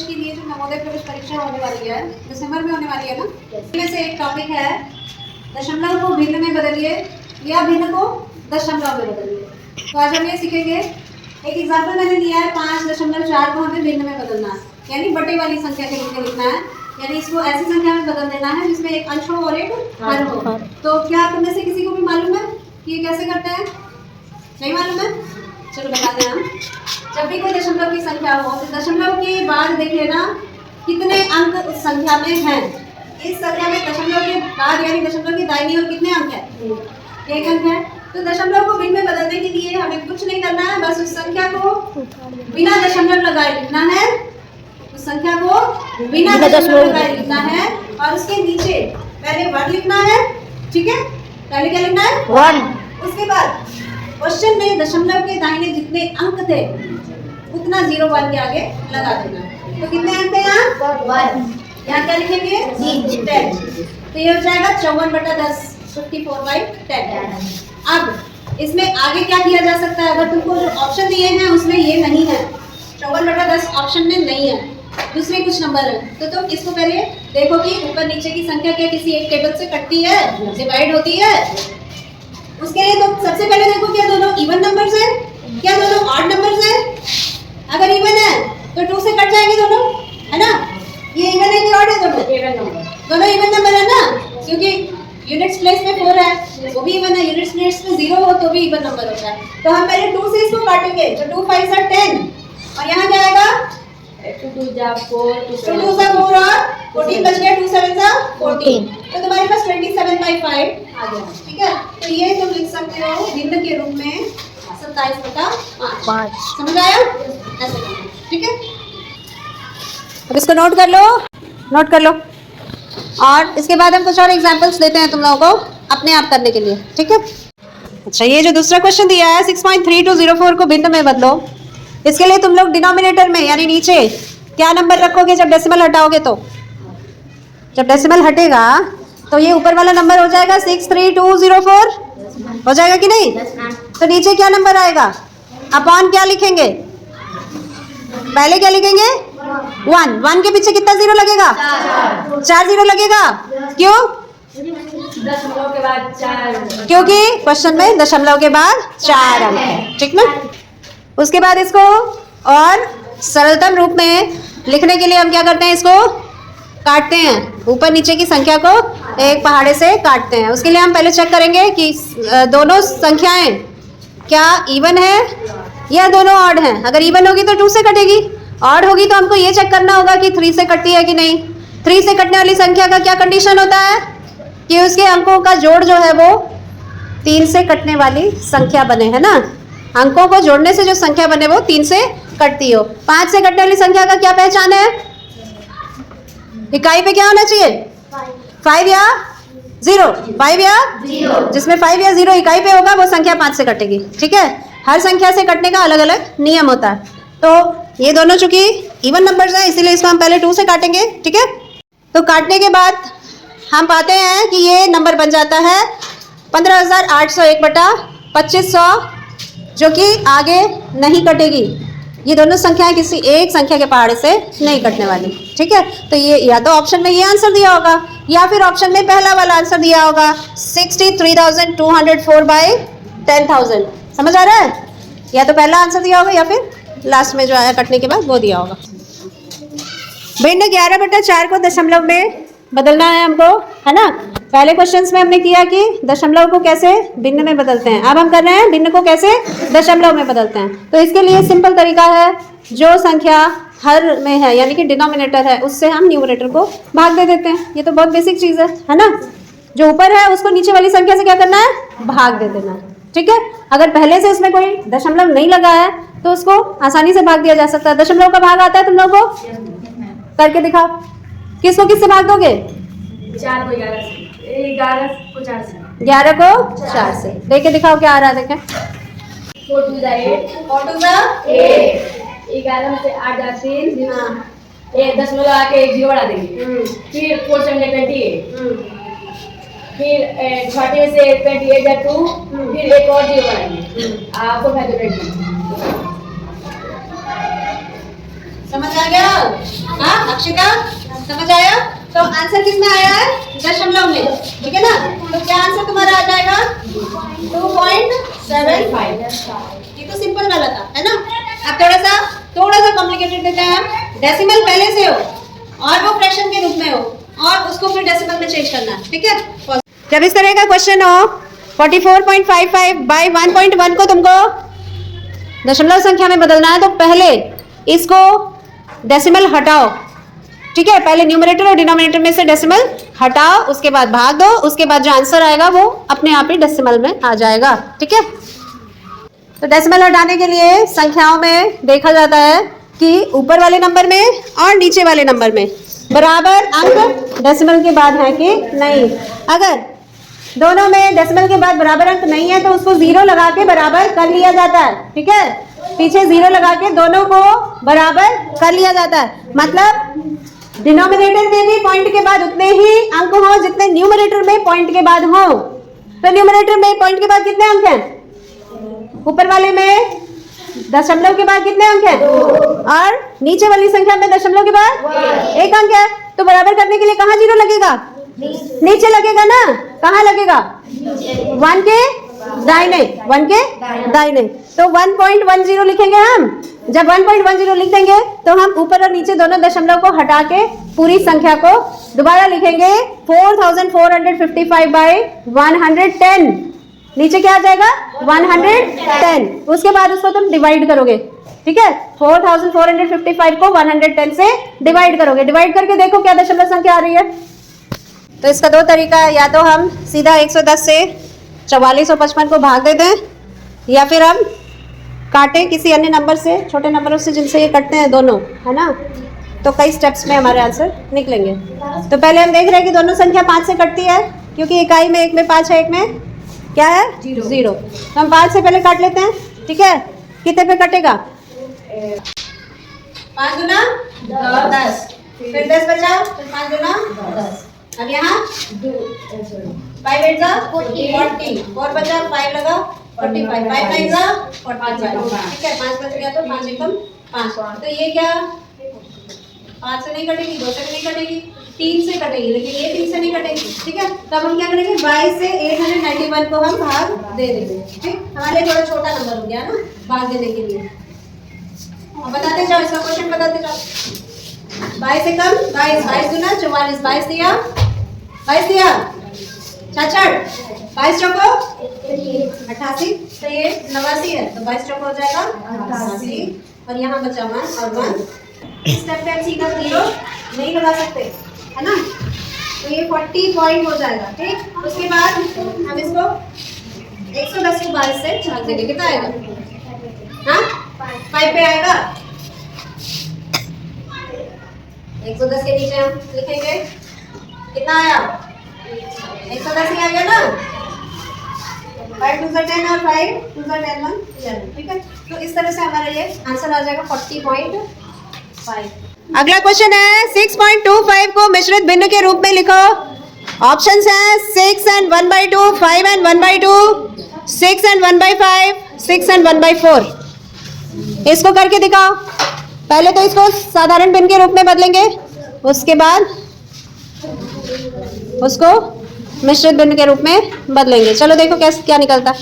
के लिए जो नवोदय प्रवेश परीक्षा होने वाली है, दिसंबर में होने वाली है ना, इसमें से एक टॉपिक है दशमलव को भिन्न में बदलिए या भिन्न को दशमलव में बदलिए। तो आज हम ये सीखेंगे। एक एग्जाम्पल मैंने लिया है, 5.4 को हमें भिन्न में बदलना है, यानी बटे वाली संख्या के रूप में लिखना है, यानी इसको ऐसी संख्या में बदल देना है जिसमें एक अंश हो और एक हर हो। तो क्या तुम में से किसी को भी मालूम है कि ये कैसे करते हैं? नहीं मालूम है? चलो बताते हैं हम। जब भी कोई दशमलव की संख्या हो तो दशमलव के बाद देख लेना कितने अंक उस संख्या में हैं। इस संख्या में दशमलव के बाद यानी दशमलव की दाहिनी ओर कितने अंक है? एक अंक है। तो दशमलव को भिन्न में बदलने के लिए हमें कुछ नहीं करना है, बस उस संख्या को बिना दशमलव लगाए लिखना है। उस संख्या को बिना दशमलव लगाए लिखना है और उसके नीचे पहले 1 लिखना है। ठीक है, पहले क्या लिखना है? 1। उसके बाद क्वेश्चन में दशमलव के दाहिने जितने अंक थे उतना 0 1 के आगे लगा देना। तो कितने अंक थे यहाँ? 1। यहाँ क्या लिखेंगे? 10। तो ये हो जाएगा 54/10, 54/10। अब इसमें आगे क्या किया जा सकता है? अगर तुमको जो ऑप्शन दिए हैं उसमें ये नहीं है, 54/10 ऑप्शन में नहीं है, दूसरे कुछ नंबर है, तो तुम इसको पहले देखो कि ऊपर नीचे की संख्या क्या किसी एक टेबल से कटती है, डिवाइड होती है। उसके लिए तो सबसे पहले देखो क्या दोनों इवन नंबर्स हैं, क्या दोनों ऑड नंबर्स हैं? अगर इवन है तो 2 से कट जाएंगे दोनों, है ना? ये इवन है कि ऑड है? दोनों इवन नंबर, दोनों इवन नंबर है ना, क्योंकि यूनिट्स प्लेस में 4 है, वो भी इवन है। यूनिट्स प्लेस में 0 हो तो भी इवन नंबर होता है। तो हम पहले 2 से इसको काटेंगे, तो 2 5 are 10 और यहाँ क्या आएगा? 2 2 जा 4, 2 जा 4 और 14 बच गया, 2 7 जा 14। तो तुम्हारे पास 27/5 आ गया। ठीक है, तो ये तुम लिख सकते हो भिन्न के रूप में 27/5। समझ आया? ऐसे करना, ठीक है। अब इसको नोट कर लो, नोट कर लो। और इसके बाद हम कुछ और एग्जांपल्स देते हैं तुम लोगों को अपने आप करने के लिए, ठीक है। अच्छा, ये जो दूसरा क्वेश्चन दिया है 6.3204 को भिन्न में बदलो। इसके लिए तुम लोग डिनोमिनेटर में यानी नीचे क्या नंबर रखोगे जब डेसिमल हटाओगे? तो जब डेसिमल हटेगा तो ये ऊपर वाला नंबर हो जाएगा 63204, हो जाएगा कि नहीं? तो नीचे क्या नंबर आएगा? अपॉन क्या लिखेंगे? पहले क्या लिखेंगे? 1। 1 के पीछे कितना 0 लगेगा? 4 0 लगेगा। क्यों? दशमलव के बाद 4, क्योंकि क्वेश्चन में दशमलव के बाद 4 अंक है, ठीक ना। उसके बाद इसको और सरलतम रूप में लिखने के लिए हम क्या करते हैं? इसको काटते हैं, ऊपर नीचे की संख्या को एक पहाड़े से काटते हैं। उसके लिए हम पहले चेक करेंगे कि दोनों संख्याएं क्या इवन है या दोनों ऑड हैं। अगर इवन होगी तो 2 से कटेगी, ऑड होगी तो हमको ये चेक करना होगा कि 3 से कटती है कि नहीं। 3 से कटने वाली संख्या का क्या कंडीशन होता है? कि उसके अंकों का जोड़ जो है वो 3 से कटने वाली संख्या बने, है ना। अंकों को जोड़ने से जो संख्या बने वो 3 से कटती हो। 5 से कटने वाली संख्या का क्या पहचान है? इकाई पे क्या होना चाहिए? 5 या 0? 5 या 0, जिसमें 5 या 0 इकाई पे होगा वो संख्या 5 से कटेगी, ठीक है। हर संख्या से कटने का अलग अलग नियम होता है। तो ये दोनों चूंकि इवन नंबर्स हैं इसीलिए इसको हम पहले 2 से काटेंगे, ठीक है। तो काटने के बाद हम पाते हैं कि ये नंबर बन जाता है 15,801/2500, जो कि आगे नहीं कटेगी। ये दोनों संख्याएं किसी एक संख्या के पहाड़े से नहीं कटने वाली, ठीक है। तो ये या तो ऑप्शन में ये आंसर दिया होगा या फिर ऑप्शन में पहला वाला आंसर दिया होगा 63,204/10,000। समझ आ रहा है? या तो पहला आंसर दिया होगा या फिर लास्ट में जो आया कटने के बाद वो दिया होगा। भिन्न 11/4 को दशमलव में बदलना है हमको, है ना। पहले क्वेश्चंस में हमने किया कि दशमलव को कैसे भिन्न में बदलते हैं, अब हम कर रहे हैं भिन्न को कैसे दशमलव में बदलते हैं। तो इसके लिए सिंपल तरीका है, जो संख्या हर में है यानी कि डिनोमिनेटर है उससे हम न्यूमरेटर को भाग दे देते हैं। ये तो बहुत बेसिक चीज़ है ना। जो ऊपर है उसको नीचे वाली संख्या से क्या करना है? भाग दे देना है, ठीक है। अगर पहले से उसमें कोई दशमलव नहीं लगा है तो उसको आसानी से भाग दिया जा सकता है। दशमलव का भाग आता है तुम लोगों को? करके दिखाओ। किसको किससे भाग दोगे? 4 को 11 से, 11 को 4 से, 11 को 4 से। देखे दिखाओ क्या आ रहा है, देखें। 4 2 जा 8, 4 2 जा 8, 11 में से 8 जा 3, हाँ, एक दशमलव आके एक 0 बढ़ा देंगे। फिर 4 7 28, फिर 40 में से 28 जा 2, फिर एक और 0 बढ़ाएंगे, आपको 5 समझ आ गया? अक्षिता समझ आया? तो आंसर किसमें आया है? दशमलव में, ठीक है ना? तो क्या आंसर तुम्हारा आ जाएगा? 2.75। ये तो सिंपल वाला था, है ना? अब थोड़ा सा कॉम्प्लिकेटेड देते हैं हम। डेसिमल पहले से हो और वो फ्रैक्शन के रूप में हो और उसको फिर डेसिमल में चेंज करना है, ठीक है? जब इस तरह का क्वेश्चन हो 44.55 बाय 1.1 को तुमको दशमलव संख्या में बदलना है, तो पहले इसको डेसिमल हटाओ, ठीक है? पहले न्यूमरेटर और डिनोमिनेटर में से डेसिमल हटाओ, उसके बाद भाग दो, उसके बाद जो आंसर आएगा वो अपने आप ही डेसिमल में आ जाएगा, ठीक है? तो डेसिमल हटाने के लिए संख्याओं में देखा जाता है कि ऊपर वाले नंबर में और नीचे वाले नंबर में बराबर अंक डेसिमल के बाद है कि नहीं। अगर दोनों में डेसिमल के बाद बराबर अंक नहीं है तो उसको जीरो लगा के बराबर कर लिया जाता है, ठीक है? पीछे जीरो लगा के दोनों को बराबर कर लिया जाता है। मतलब डिनोमिनेटर में भी पॉइंट के बाद उतने ही अंक हो जितने न्यूमरेटर में पॉइंट के बाद हो। तो न्यूमरेटर में पॉइंट के बाद कितने अंक हैं? ऊपर वाले में दशमलव के बाद कितने अंक हैं? और नीचे वाली संख्या में दशमलव के बाद 1 अंक है। तो बराबर करने के लिए कहाँ जीरो लगेगा? नीचे लगेगा ना। कहाँ लगेगा? 1 के दाहिने, 1 के दाहिने। तो 1.10 लिखेंगे हम। जब 1.10 लिख देंगे तो हम ऊपर और नीचे दोनों दशमलव को हटा के पूरी संख्या को दोबारा लिखेंगे 4455 बाय 110। नीचे क्या आ जाएगा? 110। उसके बाद उसको तुम डिवाइड करोगे, ठीक है? 4455 को 110 से डिवाइड करोगे। डिवाइड करके देखो क्या दशमलव संख्या आ रही है। तो इसका दो तरीका है, या तो हम सीधा 110 से 4455 को भाग देते हैं, या फिर हम काटे किसी अन्य नंबर से, छोटे नंबरों से जिनसे ये कटते हैं दोनों, है ना? तो कई स्टेप्स में हमारे आंसर निकलेंगे। तो पहले हम देख रहे हैं कि दोनों संख्या 5 से कटती है, क्योंकि इकाई में एक में 5 है, एक में क्या है? 0। तो हम 5 से पहले काट लेते हैं, ठीक है? कितने पे कटेगा? 5 गुना 10, फिर 10 बचा, फिर 5 गुना 10। अब यहाँ 5 8 जा 40, 4 बचा, 5 लगा 45, 5 9 जा 45, ठीक है? 5 बच गया तो 5 एकम 5। तो ये क्या 5 से नहीं कटेगी, 2 से नहीं कटेगी, 3 से कटेगी, लेकिन ये 3 से नहीं कटेगी, ठीक है? तो अब हम क्या करेंगे? 22 से 891 को हम भाग दे देंगे, ठीक? हमारे लिए थोड़ा छोटा नंबर हो गया ना भाग देने के लिए। अब बताते जाओ, इसका क्वेश्चन बताते जाओ। 22 से कम 22, 22 गुना 44, 22 दिया 66, 22 चौको 88, तो ये 89 है, तो 22 चौको हो जाएगा 88। और यहाँ बचा 1 और 1। इस स्टेप पे हम सीधा 0 नहीं लगा सकते, है ना? तो ये 40 पॉइंट हो जाएगा, ठीक? उसके बाद हम इसको 110 को 22 से भाग देंगे, कितना आएगा? हाँ 5 पे आएगा। 110 के नीचे हम लिखेंगे कितना आया? 110 ही आ गया ना? 5 2 10 और 5 2 10 1 11, ठीक है? तो इस तरह से हमारा ये आंसर आ जाएगा 40.5। अगला क्वेश्चन है 6.25 को मिश्रित भिन्न के रूप में लिखो। ऑप्शंस हैं 6 and 1/2, 5 and 1/2, 6 and 1/5, 6 and 1/4। इसको करके दिखाओ। पहले तो इसको साधारण भिन्न के रूप में बदलेंगे, उसके बाद उसको मिश्रित भिन्न के रूप में बदलेंगे। चलो देखो कैसे क्या निकलता है।